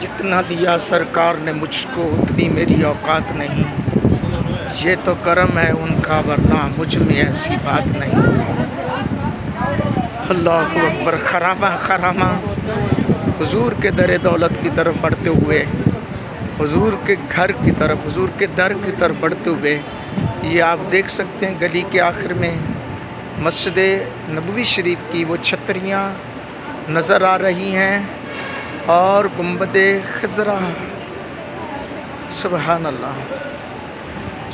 جتنا دیا سرکار نے مجھ کو اتنی میری اوقات نہیں، یہ تو کرم ہے ان کا ورنہ مجھ میں ایسی بات نہیں۔ اللہ اکبر۔ خرامہ خرامہ حضور کے در دولت کی طرف بڑھتے ہوئے، حضور کے گھر کی طرف، حضور کے در کی طرف بڑھتے ہوئے، یہ آپ دیکھ سکتے ہیں گلی کے آخر میں مسجد نبوی شریف کی وہ چھتریاں نظر آ رہی ہیں اور گنبد خضرا۔ سبحان اللہ،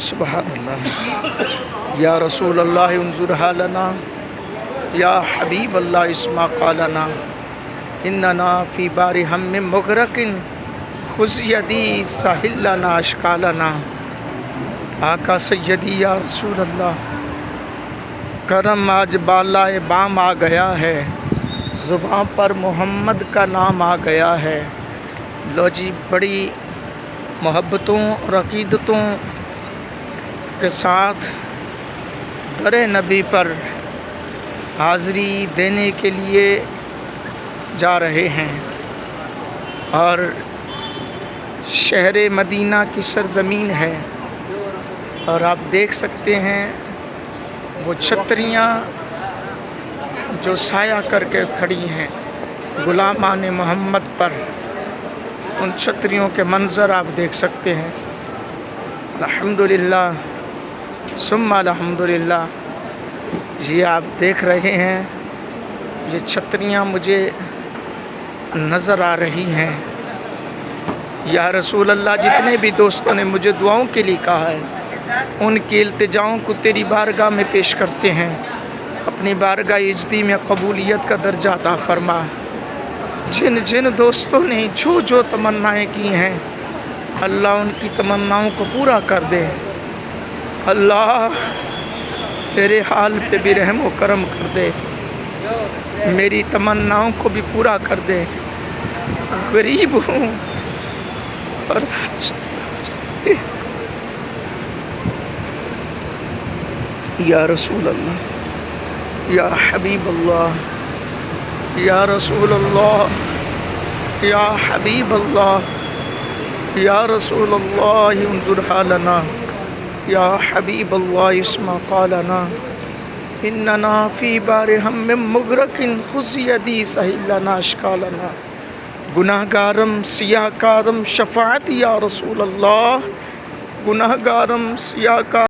سبحان اللہ۔ یا رسول اللہ انظر حالنا، یا حبیب اللہ اسمع قالنا، اننا فی بار ہم مغرق خذ یدی ساحل لنا اشکالنا۔ آقا سیدی یا رسول اللہ، کرم آج بالائے بام آ گیا ہے، زباں پر محمد کا نام آ گیا ہے۔ لو جی، بڑی محبتوں اور عقیدتوں کے ساتھ در نبی پر حاضری دینے کے لیے جا رہے ہیں، اور شہر مدینہ کی سرزمین ہے، اور آپ دیکھ سکتے ہیں وہ چھتریاں جو سایہ کر کے کھڑی ہیں غلامان محمد پر، ان چھتریوں کے منظر آپ دیکھ سکتے ہیں۔ الحمدللہ ثم الحمدللہ۔ یہ آپ دیکھ رہے ہیں، یہ چھتریاں مجھے نظر آ رہی ہیں۔ یا رسول اللہ، جتنے بھی دوستوں نے مجھے دعاؤں کے لیے کہا ہے، ان کی التجاؤں کو تیری بارگاہ میں پیش کرتے ہیں۔ اپنی بارگاہ اجتی میں قبولیت کا درجہ عطا فرما۔ جن جن دوستوں نے جو جو تمنائیں کی ہیں، اللہ ان کی تمناؤں کو پورا کر دے۔ اللہ میرے حال پہ بھی رحم و کرم کر دے، میری تمناؤں کو بھی پورا کر دے۔ غریب ہوں اور یا رسول اللہ، یا حبیب اللہ، یا رسول اللہ، یا حبیب اللہ، یا رسول اللہ انظر حالنا، یا حبیب اللہ اسمع قالنا، اننا فی بار ہم مغرق خذ یدی سہل لنا اشکالنا۔ گناہ گارم سیاہ کارم شفاعت یا رسول اللہ، گناہ گارم سیاہ کارم